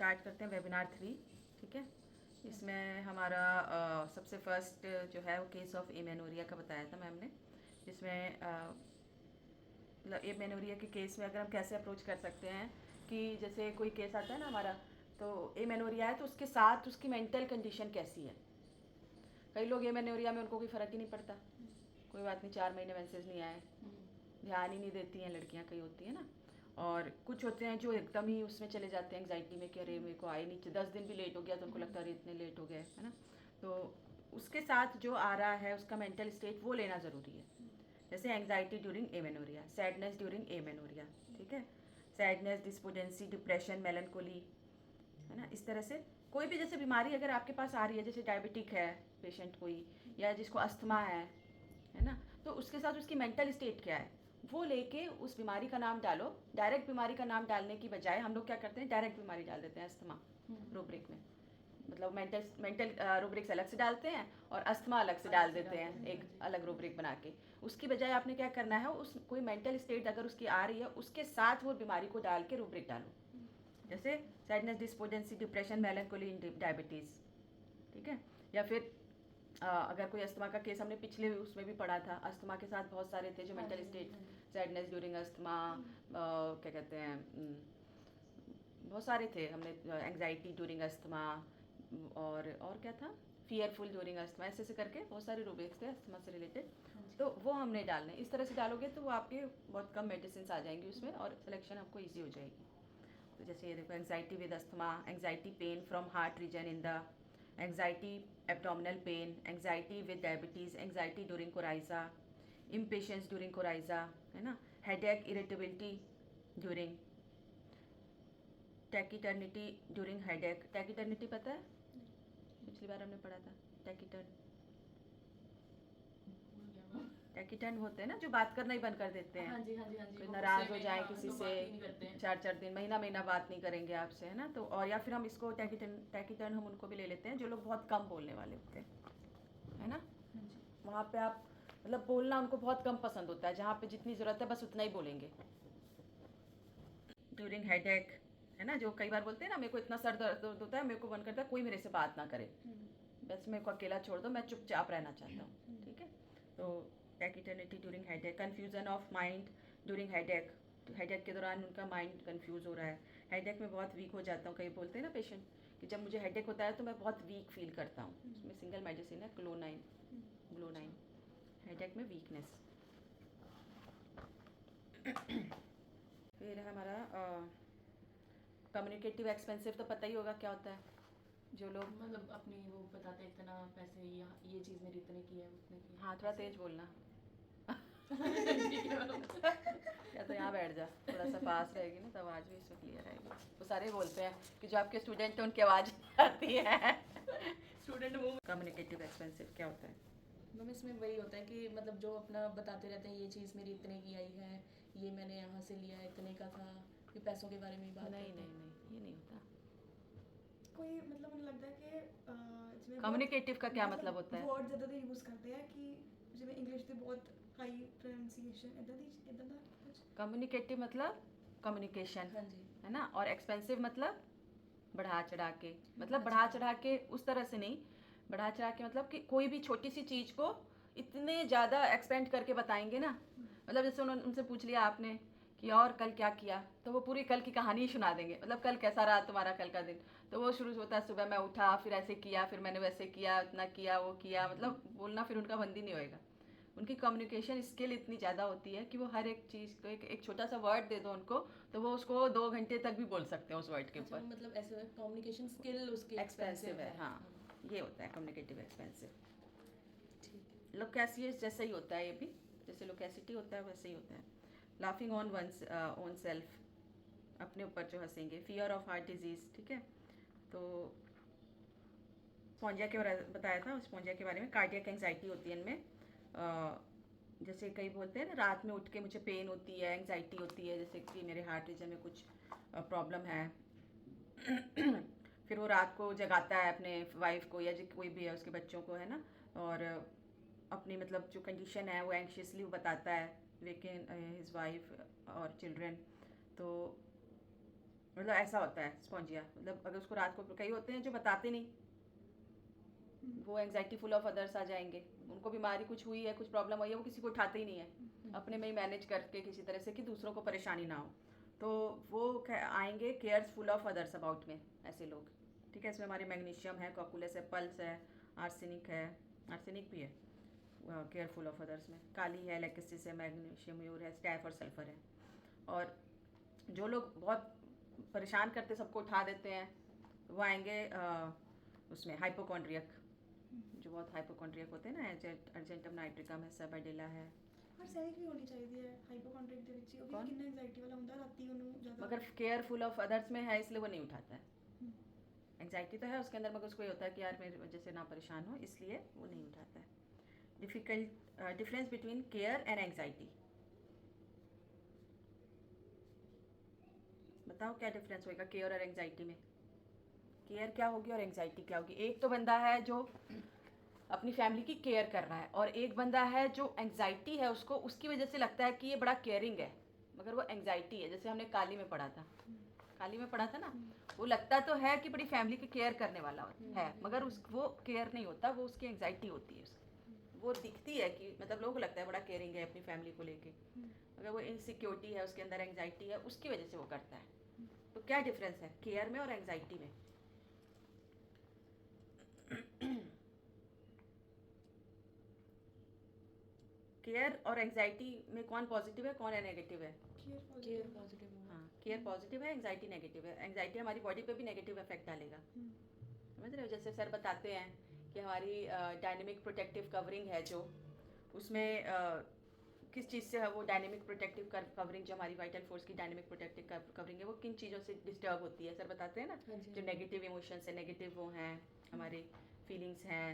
Start करते हैं webinar 3। ठीक है, इसमें हमारा सबसे फर्स्ट जो है वो केस ऑफ एमेनोरिया का बताया था मैम ने, जिसमें मतलब एमेनोरिया के केस में अगर हम कैसे अप्रोच कर सकते हैं कि जैसे कोई केस आता है ना हमारा, तो एमेनोरिया है तो उसके साथ उसकी मेंटल कंडीशन कैसी है। कई लोग एमेनोरिया में उनको कोई फ़र्क ही नहीं पड़ता, कोई बात नहीं, 4 महीने मैसेज नहीं आए, ध्यान ही नहीं देती हैं लड़कियां, कई होती है ना। और कुछ होते हैं जो एकदम ही उसमें चले जाते हैं एंग्जाइटी में कि अरे मेरे को आए नहीं, 10 दिन भी लेट हो गया तो उनको लगता है अरे इतने लेट हो गए, है ना। तो उसके साथ जो आ रहा है उसका मेंटल स्टेट वो लेना ज़रूरी है। जैसे anxiety during amenorrhoea, sadness during amenorrhoea, ठीक है, सैडनेस, डिस्पोडेंसी, डिप्रेशन, मेलनकोली, है ना। इस तरह से कोई भी जैसे बीमारी अगर आपके पास आ रही है, जैसे डायबिटिक है पेशेंट कोई, या जिसको अस्थमा है ना, तो उसके साथ उसकी मेंटल स्टेट क्या है वो लेके उस बीमारी का नाम डालो। डायरेक्ट बीमारी का नाम डालने की बजाय हम लोग क्या करते हैं, डायरेक्ट बीमारी डाल देते हैं अस्थमा रूब्रिक में, मतलब मेंटल रूब्रिक्स अलग से डालते हैं और अस्थमा अलग से डाल देते हैं, एक अलग रूब्रिक बना के। उसकी बजाय आपने क्या करना है, उस कोई मेंटल स्टेट अगर उसकी आ रही है उसके साथ वो बीमारी को डाल के रूब्रिक डालो। जैसे सैडनेस, डिस्पोडेंसी, डिप्रेशन, मेलनकोली, डायबिटीज़, ठीक है। या फिर अगर कोई अस्थमा का केस हमने पिछले उसमें भी पढ़ा था, अस्थमा के साथ बहुत सारे थे जो mental state, sadness during asthma, क्या कहते हैं, बहुत सारे थे हमने, एंग्जाइटी ड्यूरिंग अस्थमा, और क्या था, फियरफुल ड्यूरिंग अस्थमा, ऐसे ऐसे करके बहुत सारे रूब्रिक्स थे अस्थमा से रिलेटेड। तो वो हमने डालने, इस तरह से डालोगे तो वो आपके बहुत कम मेडिसिन आ जाएंगी उसमें और सिलेक्शन आपको ईजी हो जाएगी। तो जैसे ये देखो, anxiety with asthma, anxiety pain from heart region in the, anxiety abdominal pain, anxiety with diabetes, anxiety during coryza, impatience during coryza, है ना, headache, irritability during, taciturnity during headache. Taciturnity पता है, पिछली बार हमने पढ़ा था टैकिटर्न। टैकिटर्न होते हैं ना जो बात करना ही बंद कर देते हैं, हाँ जी, हाँ जी, हाँ जी, कोई वो नाराज गुस्से हो में, जाए हाँ, किसी तो से, बात ही नहीं करते हैं। 4 4 दिन, महीना महीना बात नहीं करेंगे आपसे, है ना। तो और या फिर हम इसको टैकिटर्न हम उनको भी ले लेते हैं जो लोग बहुत कम बोलने वाले होते हैं, है ना। हाँ जी। वहाँ पे आप मतलब बोलना उनको बहुत कम पसंद होता है, जहाँ पे जितनी ज़रूरत है बस उतना ही बोलेंगे। ड्यूरिंग हेडेक, है ना, जो कई बार बोलते हैं ना मेरे को इतना सर दर्द होता है, मेरे को मन करता है कोई मेरे से बात ना करे, बस मेरे को अकेला छोड़ दो, मैं चुपचाप रहना चाहता हूँ, ठीक है। तो taciturnity during headache, confusion of mind during headache, तो हेडेक के दौरान उनका माइंड कन्फ्यूज हो रहा है। हेडेक में बहुत वीक हो जाता हूँ, कई बोलते हैं ना पेशेंट कि जब मुझे हेडेक होता है तो मैं बहुत वीक फील करता हूँ, उसमें सिंगल मेडिसिन है ग्लोनाइन, हेडेक में वीकनेस। फिर हमारा कम्युनिकेटिव एक्सपेंसिव, तो पता ही होगा क्या होता है, जो लोग मतलब अपनी वो बताते हैं इतना पैसे, ये चीज़ मेरी इतने की है, उतने की है। हाँ थोड़ा तेज बोलना ठीक है मैम। या तो यहाँ बैठ जा, थोड़ा सा पास रहेगी ना तो आवाज़ भी इसमें क्लियर आएगी। वो सारे बोलते हैं कि जो आपके स्टूडेंट हैं उनकी आवाज़ आती है। स्टूडेंट मुंह। कम्युनिकेटिव एक्सपेंसिव क्या होता है? मैम इसमें वही होता है कि मतलब जो अपना बताते रहते हैं ये चीज़ मेरी इतने की आई है, ये मैंने यहाँ से लिया इतने का था, ये पैसों के बारे में ही बात नहीं करते नहीं हैं। नहीं, ये नहीं होता। कोई मतलब मुझे लगता है कि जिਵੇਂ कम्युनिकेटिव का क्या मतलब होता है? वर्ड ज़्यादा यूज़ करते हैं कि जिਵੇਂ इंग्लिश ਦੇ बहुत हाई प्रोनाउंसिएशन इदां ਦਾ कुछ। कम्युनिकेटिव मतलब कम्युनिकेशन, हाँ जी। है ना, और एक्सपेंसिव मतलब बढ़ा चढ़ा के, मतलब बढ़ा चढ़ा के उस तरह से नहीं, बढ़ा चढ़ा के मतलब कि कोई भी छोटी सी चीज़ को इतने ज़्यादा एक्सपेंड करके बताएंगे ना, मतलब जैसे उन्होंने उनसे पूछ लिया आपने कि और कल क्या किया, तो वो पूरी कल की कहानी ही सुना देंगे, मतलब कल कैसा रहा तुम्हारा कल का दिन, तो वो शुरू होता है सुबह मैं उठा, फिर ऐसे किया, फिर मैंने वैसे किया, इतना किया, वो किया, मतलब बोलना फिर उनका बंद ही नहीं होएगा। उनकी कम्युनिकेशन स्किल इतनी ज़्यादा होती है कि वो हर एक चीज़ को एक छोटा सा वर्ड दे दो उनको तो वो उसको 2 घंटे तक भी बोल सकते हैं उस वर्ड के अच्छा, ऊपर। मतलब ऐसे कम्युनिकेशन स्किल उसकी एक्सपेंसिव है, हाँ, ये होता है कम्युनिकेटिव एक्सपेंसिव। ठीक है। लोकेसियस जैसा ही होता है ये भी, जैसे लोकेसिटी होता है वैसे ही होता है। Laughing on one's own self, अपने ऊपर जो हंसेंगे। फियर ऑफ हार्ट डिजीज़, ठीक है। तो स्पॉन्जिया के बारे में बताया था, स्पॉन्जिया के बारे में। कार्डियक एंग्जाइटी होती है इनमें, जैसे कई बोलते हैं ना रात में उठ के मुझे पेन होती है, एंग्जाइटी होती है, जैसे कि मेरे हार्ट रीजन में कुछ प्रॉब्लम है। फिर वो रात को जगाता है अपने वाइफ को या कोई भी है उसके बच्चों को, है ना, और अपनी मतलब जो कंडीशन है वो एंशियसली वो बताता है, लेकिन हिज वाइफ और चिल्ड्रन। तो मतलब ऐसा होता है स्पॉन्जिया, मतलब अगर उसको रात को, कई होते हैं जो बताते नहीं, वो एंग्जाइटी फुल ऑफ अदर्स आ जाएंगे, उनको बीमारी कुछ हुई है, कुछ प्रॉब्लम हुई है, वो किसी को उठाते ही नहीं है, अपने में ही मैनेज करके किसी तरह से कि दूसरों को परेशानी ना हो, तो वो आएंगे cares full of others about में, ऐसे लोग। ठीक है, इसमें हमारे मैग्नीशियम है, कॉकुलस है, पल्स है, आर्सेनिक है, आर्सेनिक भी है केयरफुल ऑफ अदर्स में, काली है, लेक्सिस है, मैग्नीशियम म्यूर है, स्टैफ और सल्फर है। और जो लोग बहुत परेशान करते, सबको उठा देते हैं, वो आएंगे उसमें हाइपोकॉन्ड्रियक, जो बहुत हाइपोकॉन्ड्रियक होते हैं ना, अर्जेंटम नाइट्रिकम है, सबैडिला है। पर सैनिक भी होनी चाहिए है हाइपोकॉन्ड्रिक ਦੇ ਵਿੱਚ ਉਹ ਵੀ ਕਿੰਨਾ ਐਂਜ਼ਾਈਟੀ ਵਾਲਾ ਹੁੰਦਾ ਰਾਤੀ ਉਹਨੂੰ ਜ਼ਿਆਦਾ मगर केयरफुल ऑफ अदर्स में है इसलिए वो नहीं उठाता है। एंग्जाइटी तो है उसके अंदर, मगर उसको ये होता है कि यार मेरी वजह से ना परेशान हो, इसलिए वो नहीं उठाता है। Difference between care and anxiety, बताओ क्या डिफरेंस होगा केयर और एंग्जाइटी में? केयर क्या होगी और एंग्जाइटी क्या होगी? एक तो बंदा है जो अपनी फैमिली की केयर कर रहा है, और एक बंदा है जो एंग्जाइटी है, उसको उसकी वजह से लगता है कि ये बड़ा केयरिंग है, मगर वो एंग्जाइटी है। जैसे हमने काली में पढ़ा था, काली में पढ़ा था ना, वो लगता तो है कि बड़ी फैमिली की केयर करने वाला है, मगर वो केयर नहीं होता, वो उसकी एंग्जाइटी होती है। वो दिखती है कि मतलब लोगों को लगता है बड़ा केयरिंग है अपनी फैमिली को लेके, मगर वो इनसिक्योरिटी है, उसके अंदर एंग्जाइटी है, उसकी वजह से वो करता है। तो क्या डिफरेंस है केयर में और एंग्जाइटी में? केयर और एंग्जाइटी में कौन पॉजिटिव है, कौन है नेगेटिव है? केयर पॉजिटिव हो। हाँ, केयर पॉजिटिव है, एंग्जाइटी नेगेटिव है। एंग्जाइटी हमारी बॉडी पे भी नेगेटिव इफेक्ट डालेगा, समझ रहे हो? जैसे सर बताते हैं कि हमारी डायनेमिक प्रोटेक्टिव कवरिंग है जो, उसमें किस चीज़ से है वो डायनेमिक प्रोटेक्टिव कवरिंग, जो हमारी वाइटल फोर्स की डायनेमिक प्रोटेक्टिव कवरिंग है, वो किन चीज़ों से डिस्टर्ब होती है? सर बताते हैं ना, जो नेगेटिव इमोशंस है, नेगेटिव वो हैं हमारी फीलिंग्स हैं,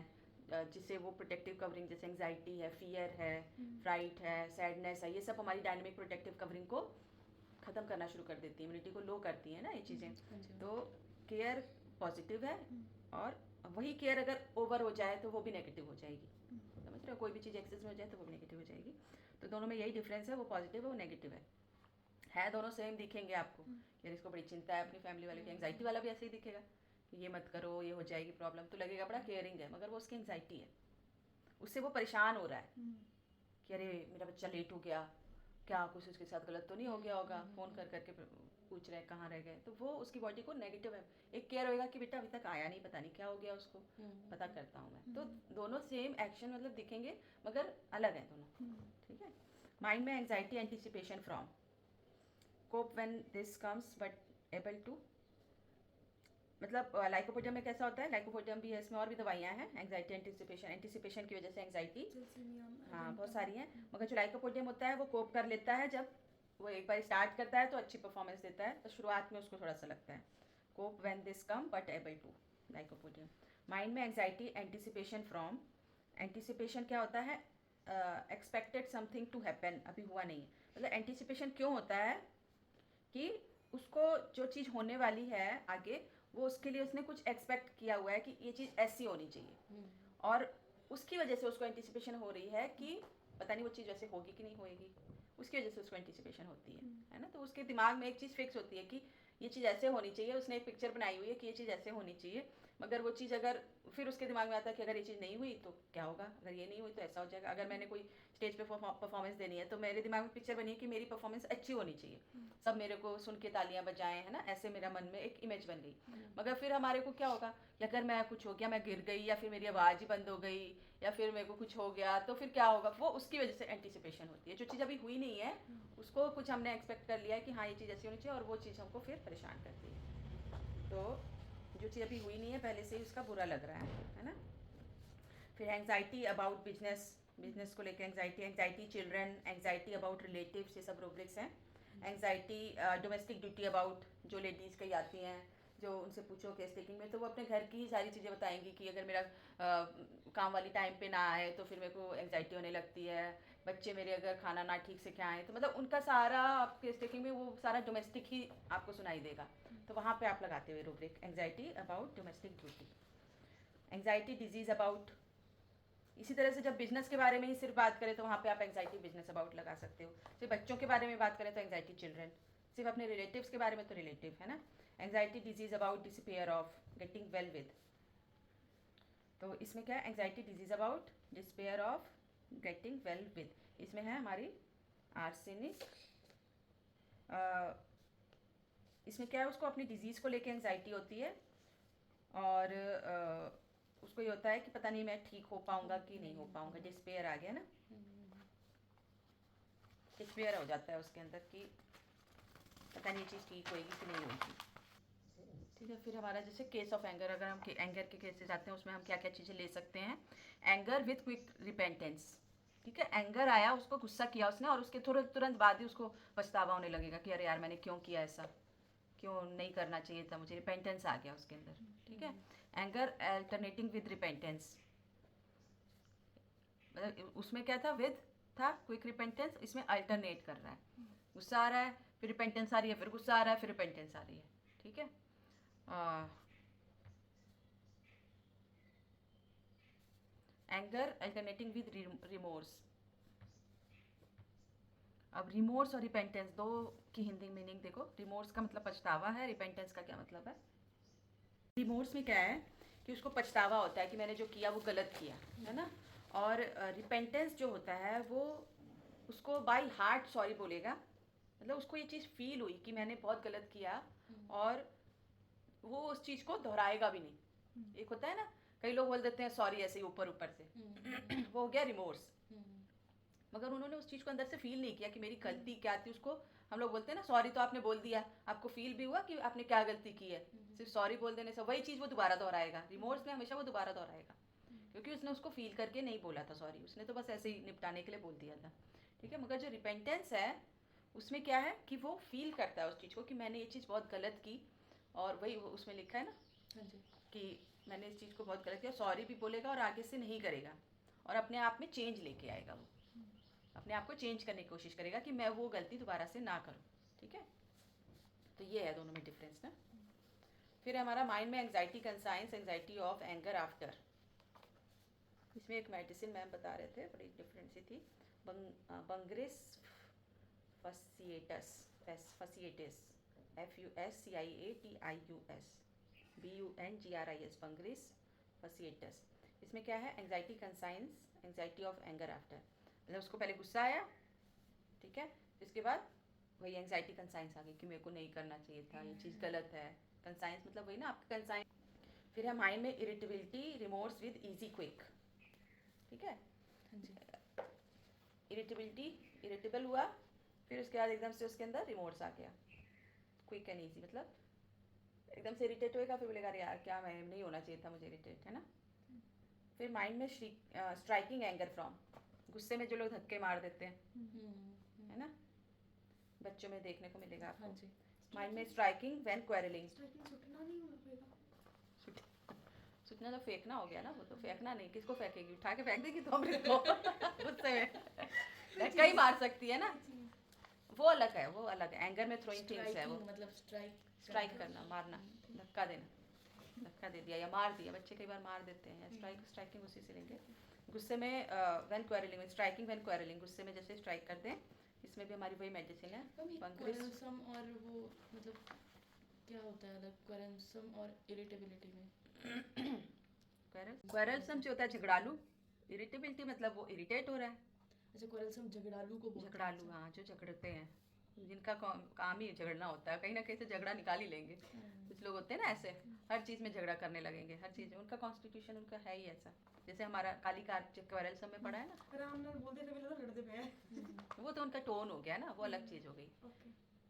जिससे वो प्रोटेक्टिव कवरिंग, जैसे एंग्जाइटी है, फियर है, फ्राइट है, सैडनेस है, ये सब हमारी डायनेमिक प्रोटेक्टिव कवरिंग को ख़त्म करना शुरू कर देती है, इम्यूनिटी को लो करती है ना ये चीज़ें। तो केयर पॉजिटिव है, और वही केयर अगर ओवर हो जाए तो वो भी नेगेटिव हो जाएगी, समझ रहे हो? कोई भी चीज़ एक्सेस में हो जाए तो वो भी नेगेटिव हो जाएगी। तो दोनों में यही डिफरेंस है, वो पॉजिटिव है, वो नेगेटिव है दोनों सेम दिखेंगे आपको। यार इसको बड़ी चिंता है अपनी फैमिली वाले की, एंग्जाइटी वाला भी ऐसे ही दिखेगा कि ये मत करो, ये हो जाएगी प्रॉब्लम, तो लगेगा बड़ा केयरिंग है, मगर वो उसकी एंग्जाइटी है, उससे वो परेशान हो रहा है कि अरे मेरा बच्चा लेट हो गया, क्या कुछ उसके साथ गलत तो नहीं हो गया होगा, फ़ोन कर करके पूछ रहे हैं कहाँ रह गए, तो वो उसकी बॉडी को नेगेटिव है। एक केयर होएगा कि बेटा अभी तक आया नहीं, पता नहीं क्या हो गया उसको, पता करता हूँ मैं। तो दोनों सेम एक्शन मतलब दिखेंगे, मगर अलग हैं दोनों, ठीक है? माइंड में anxiety, anticipation from, cope when this comes but able to, मतलब लाइकोपोडियम में कैसा होता है, लाइकोपोडियम भी है, इसमें और भी दवाइयाँ हैं, एंग्जाइटी एंटिसिपेशन की वजह से एंग्जाइटी, हाँ बहुत सारी हैं, मगर जो लाइकोपोडियम होता है वो कोप कर लेता है, जब वो एक बार स्टार्ट करता है तो अच्छी परफॉर्मेंस देता है, तो शुरुआत में उसको थोड़ा सा लगता है। Cope when this come but able to, lycopodium. Mind में एंग्जाइटी, एंटिसिपेशन फ्रॉम, एंटिसिपेशन क्या होता है? एक्सपेक्टेड समथिंग टू हैपन, अभी हुआ नहीं है, मतलब एंटिसिपेशन क्यों होता है कि उसको जो चीज़ होने वाली है आगे, वो उसके लिए उसने कुछ एक्सपेक्ट किया हुआ है कि ये चीज़ ऐसी होनी चाहिए, और उसकी वजह से उसको एंटिसिपेशन हो रही है कि पता नहीं वो चीज़ वैसे होगी कि नहीं होएगी, उसकी वजह से उसको एंटिसिपेशन होती है ना? तो उसके दिमाग में एक चीज़ फिक्स होती है कि ये चीज़ ऐसे होनी चाहिए, उसने एक पिक्चर बनाई हुई है कि ये चीज़ ऐसे होनी चाहिए, मगर वो चीज़ अगर फिर उसके दिमाग में आता है कि अगर ये चीज़ नहीं हुई तो क्या होगा, अगर ये नहीं हुई तो ऐसा हो जाएगा। अगर मैंने कोई स्टेज पे परफॉर्मेंस देनी है तो मेरे दिमाग में पिक्चर बनी है कि मेरी परफॉर्मेंस अच्छी होनी चाहिए, सब मेरे को सुन के तालियां बजाएं, है ना, ऐसे मेरा मन में एक इमेज बन गई। मगर फिर हमारे को क्या होगा कि अगर मैं कुछ हो गया, मैं गिर गई, या फिर मेरी आवाज़ ही बंद हो गई, या फिर मेरे को कुछ हो गया, तो फिर क्या होगा? वो उसकी वजह से एंटिसिपेशन होती है। जो चीज़ अभी हुई नहीं है उसको कुछ हमने एक्सपेक्ट कर लिया है कि हाँ ये चीज़ ऐसी होनी चाहिए, और वो चीज़ हमको फिर परेशान करती है। तो जो चीज़ अभी हुई नहीं है पहले से ही उसका बुरा लग रहा है ना? फिर एंग्जाइटी अबाउट बिजनेस को लेकर anxiety, anxiety children, anxiety about relatives, ये सब रूब्रिक्स हैं। एंग्जाइटी डोमेस्टिक ड्यूटी अबाउट, जो लेडीज़ कहीं आती हैं, जो उनसे पूछो केस टेकिंग में, तो वो अपने घर की ही सारी चीज़ें बताएंगी कि अगर मेरा काम वाली टाइम पे ना आए तो फिर मेरे को एंग्जाइटी होने लगती है, बच्चे मेरे अगर खाना ना ठीक से खाएं, तो मतलब उनका सारा आप केस टेकिंग में वो सारा डोमेस्टिक ही आपको सुनाई देगा, तो वहाँ पे आप लगाते हुए rubric anxiety about domestic duty. Anxiety disease about, इसी तरह से जब बिजनेस के बारे में ही सिर्फ बात करें तो वहाँ पे आप एंग्जाइटी बिजनेस अबाउट लगा सकते हो। सिर्फ बच्चों के बारे में बात करें तो एंग्जाइटी चिल्ड्रन, सिर्फ अपने रिलेटिव्स के बारे में तो रिलेटिव है ना. Anxiety disease about despair of getting well with. तो इसमें क्या है, anxiety disease about despair of getting well with. इसमें है हमारी आर्सेनिक. इसमें क्या है, उसको अपनी डिजीज़ को लेके एंग्जाइटी होती है और उसको ये होता है कि पता नहीं मैं ठीक हो पाऊँगा कि नहीं हो पाऊँगा. डिस्पेयर आ गया ना, डिस्पेयर हो जाता है उसके अंदर कि पता नहीं ये चीज़ ठीक होएगी कि नहीं होगी. ठीक है. फिर हमारा जैसे केस ऑफ एंगर, अगर हम एंगर के केसेस आते हैं उसमें हम क्या क्या चीज़ें ले सकते हैं. Anger with quick repentance. ठीक है, एंगर आया, उसको गुस्सा किया उसने और उसके तुरंत बाद ही उसको पछतावा होने लगेगा कि अरे यार मैंने क्यों किया ऐसा, क्यों नहीं करना चाहिए था मुझे. रिपेंटेंस आ गया उसके अंदर. ठीक है. एंगर अल्टरनेटिंग विद रिपेंटेंस, उसमें क्या था, विद था क्विक रिपेंटेंस, इसमें अल्टरनेट कर रहा है. गुस्सा आ रहा है, फिर रिपेंटेंस आ रही है, फिर गुस्सा आ रहा है, फिर रिपेंटेंस आ रही है. ठीक है. Anger alternating with remorse. अब रिमोर्स और रिपेंटेंस दो की हिंदी मीनिंग देखो. रिमोर्स का मतलब पछतावा है, रिपेंटेंस का क्या मतलब है. रिमोर्स में क्या है कि उसको पछतावा होता है कि मैंने जो किया वो गलत किया है ना. और रिपेंटेंस जो होता है वो उसको बाय हार्ट सॉरी बोलेगा. मतलब उसको ये चीज़ फील हुई कि मैंने बहुत गलत किया और वो उस चीज़ को दोहराएगा भी नहीं. एक होता है ना, कई लोग बोल देते हैं सॉरी ऐसे ही ऊपर ऊपर से, वो हो गया रिमोर्स. मगर उन्होंने उस चीज़ को अंदर से फील नहीं किया कि मेरी गलती क्या थी. उसको हम लोग बोलते हैं ना, सॉरी तो आपने बोल दिया, आपको फील भी हुआ कि आपने क्या गलती की है. सिर्फ सॉरी बोल देने से वही चीज़ वो दोबारा दोहराएगा. रिमोर्स में हमेशा वो दोबारा दोहराएगा क्योंकि उसने उसको फील करके नहीं बोला था सॉरी, उसने तो बस ऐसे ही निपटाने के लिए बोल दिया था. ठीक है. मगर जो रिपेंटेंस है उसमें क्या है कि वो फील करता है उस चीज़ को कि मैंने ये चीज़ बहुत गलत की. और वही उसमें लिखा है ना कि मैंने इस चीज़ को बहुत गलत किया. सॉरी भी बोलेगा और आगे से नहीं करेगा और अपने आप में चेंज लेके आएगा. वो अपने आप को चेंज करने की कोशिश करेगा कि मैं वो गलती दोबारा से ना करूं. ठीक है. तो ये है दोनों में डिफरेंस ना. फिर हमारा माइंड में anxiety conscience, anxiety of anger after. इसमें एक मेडिसिन मैम बता रहे थे, बड़ी डिफरेंट सी थी. बंगरिस फसिएटस, फसिएटिस, FUSCIATIUS, BUNGRIS, बंगरिस फसिएटस. इसमें क्या है, anxiety conscience, anxiety of anger after. मतलब उसको पहले गुस्सा आया. ठीक है. इसके बाद वही एंग्जाइटी कंसाइंस आ गई कि मेरे को नहीं करना चाहिए था, ये चीज़ गलत है. कंसाइंस मतलब वही ना आपका कंसाइंस. फिर है माइंड में irritability, remorse with easy quick. ठीक है. इरिटेबिलिटी, इरिटेबल हुआ, फिर उसके बाद एकदम से उसके अंदर रिमोर्स आ गया. क्विक एंड ईजी मतलब एकदम से इरिटेट होएगा, फिर बोलेगा अरे यार क्या, मैं नहीं होना चाहिए था मुझे इरिटेट, है ना. फिर माइंड में स्ट्राइकिंग एंगर फ्रॉम. गुस्से में जो लोग धक्के मार देते हैं, है ना, बच्चों में देखने को मिलेगा आपको. माइंड में स्ट्राइकिंग व्हेन क्वेरलिंग. सुटना नहीं होगा. सुटना तो फेंकना हो गया ना. वो तो फेंकना नहीं, किसको फेंकेगी, उठा के फेंक देगी तो अमृत को गुस्से में कई मार सकती है ना. वो अलग है, वो अलग है. एंगर में थ्रोइंग थिंग्स है, वो मतलब स्ट्राइक करना, मारना, धक्का देना. धक्का दे दिया या मार दिया. बच्चे कई बार मार देते हैं. स्ट्राइकिंग उसी से लेंगे. गुस्से में when quarrelling, striking when quarrelling, गुस्से में जैसे स्ट्राइक कर दें. इसमें भी हमारी वही मेडिसिन है. क्वेरलसम और वो मतलब क्या होता है अलग क्वेरलसम और इरिटेबिलिटी में. क्वेरलसम जो होता है झगड़ालू. इरिटेबिलिटी मतलब वो इरिटेट हो रहा है. अच्छा, क्वेरलसम झगड़ालू को बोलते हैं. झगड़ालू, हाँ, जो झगड़ते हैं, जिनका काम ही झगड़ना होता है. कहीं ना कहीं से झगड़ा निकाल ही लेंगे. कुछ लोग होते हैं ना ऐसे, हर चीज़ में झगड़ा करने लगेंगे. हर चीज़ में उनका कॉन्स्टिट्यूशन उनका है ही ऐसा. जैसे हमारा काली कार्प क्वेरलसम में पड़ा है ना, रामनाथ बोलते थे पहले तो लड़ते पे हैं. वो तो उनका टोन हो गया ना, वो अलग चीज़ हो गई.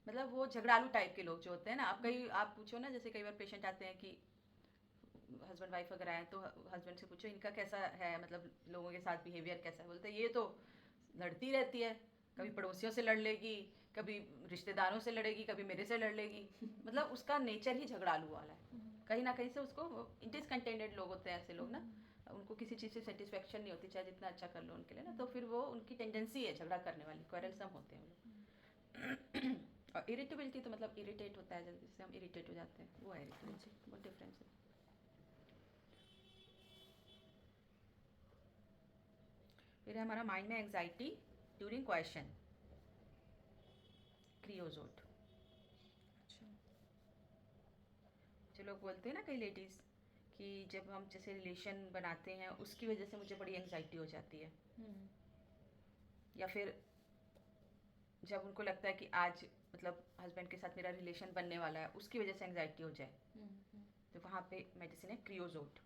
मतलब वो झगड़ालू टाइप के लोग जो होते हैं ना. आप पूछो ना, जैसे कई बार पेशेंट आते हैं कि हस्बैंड वाइफ अगर आए तो हस्बैंड से पूछो इनका कैसा है, मतलब लोगों के साथ बिहेवियर कैसा है. बोलते हैं ये तो लड़ती रहती है, कभी पड़ोसियों से लड़ लेगी, कभी रिश्तेदारों से लड़ेगी, कभी मेरे से लड़ लेगी. मतलब उसका नेचर ही झगड़ालू वाला है. कहीं ना कहीं से उसको डिसकंटेंटेड लोग होते हैं ऐसे लोग ना, उनको किसी चीज़ से सेटिस्फेक्शन नहीं होती चाहे जितना अच्छा कर लो उनके लिए ना. तो फिर वो उनकी टेंडेंसी है झगड़ा करने वाली. क्वेरलसम होते हैं वो. और इरिटेबिलिटी तो मतलब इरिटेट होता है जल्दी से, हम इरिटेट हो जाते हैं, वो है इरिटेबिलिटी. बहुत डिफरेंस है. फिर हमारा माइंड में एंग्जाइटी ड्यूरिंग क्वेश्चन, क्रियोजोट. जो लोग बोलते हैं ना कई लेडीज़ कि जब हम जैसे रिलेशन बनाते हैं उसकी वजह से मुझे बड़ी एंग्जाइटी हो जाती है, या फिर जब उनको लगता है कि आज मतलब हस्बैंड के साथ मेरा रिलेशन बनने वाला है उसकी वजह से एंग्जाइटी हो जाए, तो वहाँ पे मेडिसिन है क्रियोजोट,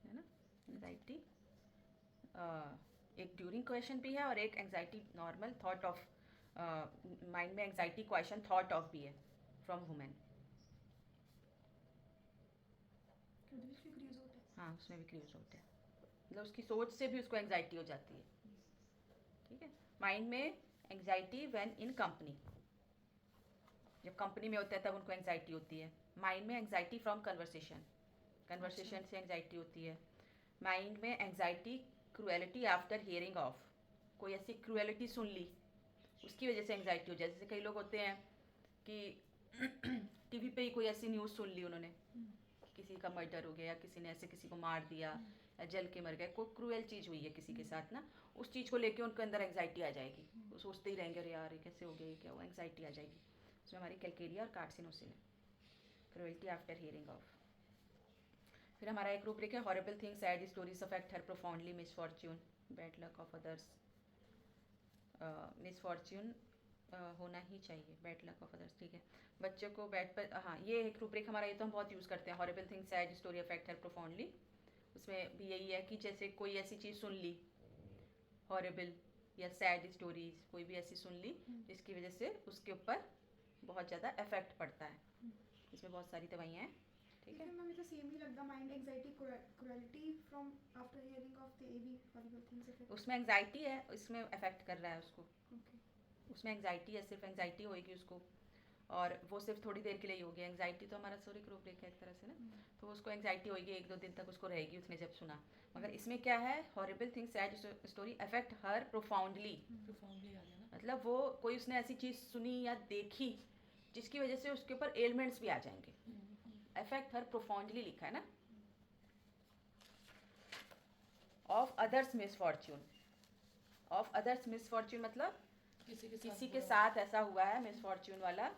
है ना। एंग्जाइटी एक ड्यूरिंग क्वेश्चन भी है और एक anxiety normal thought of mind में एंग्जाइटी क्वेश्चन थॉट ऑफ भी है फ्रॉम वुमेन। हाँ, उसमें भी क्रियोजोट है, मतलब उसकी सोच से भी उसको एंग्जाइटी हो जाती है, ठीक है। माइंड में एंग्जाइटी व्हेन इन कंपनी, जब कंपनी में होता है तब उनको एंग्जाइटी होती है। माइंड में एंग्जाइटी फ्रॉम कन्वर्सेशन, कन्वर्सेशन से एंग्जाइटी होती है। माइंड में anxiety cruelty after hearing of, कोई ऐसी क्रूएलिटी सुन ली उसकी वजह से एंग्जाइटी हो जाए। जैसे कई लोग होते हैं कि टीवी पे ही कोई ऐसी न्यूज़ सुन ली उन्होंने, किसी का मर्डर हो गया या किसी ने ऐसे किसी को मार दिया या जल के मर गए, कोई क्रूएल चीज़ हुई है किसी के साथ ना, उस चीज़ को लेके उनके अंदर एंग्जाइटी आ जाएगी, वो सोचते ही रहेंगे अरे यार ये कैसे हो गया, ये क्या हुआ, एंग्जाइटी आ जाएगी। उसमें हमारी कैलकेरिया और कार्सिनोसिन है, क्रूएल्टी आफ्टर हियरिंग ऑफ। फिर हमारा एक रूब्रिक है horrible things sad stories affect her profoundly, misfortune, bad luck of others. Misfortune होना ही चाहिए, बैड लक ऑफ अदर्स, ठीक है। बच्चों को बेड पर, हाँ ये एक रूब्रिक हमारा, ये तो हम बहुत यूज़ करते हैं, horrible things sad story affect her profoundly. उसमें भी यही है कि जैसे कोई ऐसी चीज़ सुन ली हॉरिबल या सैड स्टोरीज, कोई भी ऐसी सुन ली जिसकी वजह से उसके ऊपर बहुत ज़्यादा इफेक्ट पड़ता है। इसमें बहुत सारी दवाइयाँ हैं, ठीक है। मैम ये तो सेम ही लगता, mind anxiety cruelty from after hearing of the every horrible things effect. उसमें एंग्जाइटी है, इसमें अफेक्ट कर रहा है उसको, ओके। उसमें एंग्जाइटी है, सिर्फ एंग्जाइटी होएगी उसको, और वो सिर्फ थोड़ी देर के लिए ही होगी। एंग्जाइटी तो हमारा सॉरी रूब्रिक है एक तरह से ना, तो उसको एंग्जाइटी होगी 1-2 दिन तक उसको रहेगी, उसने जब सुना। मगर इसमें क्या है, horrible things sad story affect her profoundly, profoundly आ गया ना। मतलब वो कोई उसने ऐसी चीज़ सुनी या देखी जिसकी वजह से उसके ऊपर एलिमेंट्स भी आ जाएंगे। अफेक्ट हर प्रोफाउंडली लिखा है ना। Of others misfortune, of others misfortune मतलब किसी के साथ ऐसा हुआ है मिसफॉर्च्यून वाला,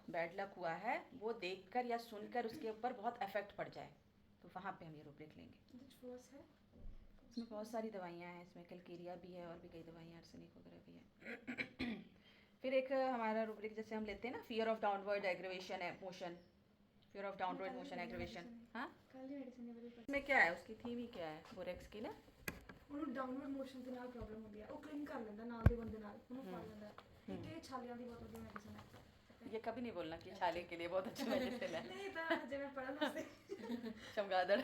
बैड लक हुआ है, वो देखकर या सुनकर उसके ऊपर बहुत इफेक्ट पड़ जाए, तो वहाँ पे हम ये रूब्रिक लेंगे। इसमें बहुत सारी दवाइयाँ हैं, इसमें कैलकेरिया भी है और भी कई दवाइयाँ, आर्सेनिक वगैरह भी है। फिर एक हमारा रूब्रिक जैसे हम लेते हैं ना, फियर ऑफ डाउनवर्ड एग्रीवेशन है motion, fear of downward motion aggravation. हाँ, इसमें क्या है, उसकी थीम ही क्या है बोरेक्स की ना, ਉਹਨੂੰ ਡਾਊਨਵਰਡ ਮੋਸ਼ਨ ਦੇ ਨਾਲ ਪ੍ਰੋਬਲਮ ਹੁੰਦੀ ਹੈ, ਉਹ ਕਲੀਨ ਕਰ ਲੈਂਦਾ ਨਾਲ ਦੇ ਬੰਦੇ ਨਾਲ, ਉਹਨੂੰ ਫੜ ਲੈਂਦਾ। ਇੱਕ ਇਹ ਛਾਲਿਆਂ ਦੀ ਬਹੁਤ ਵਧੀਆ ਮੈਡੀਸਨ ਹੈ। ये कभी नहीं बोलना कि छाले के लिए बहुत अच्छी मेडिसिन है। नहीं ਤਾਂ ਜਿਵੇਂ ਪੜਨ ਵਾਸਤੇ चमगादड़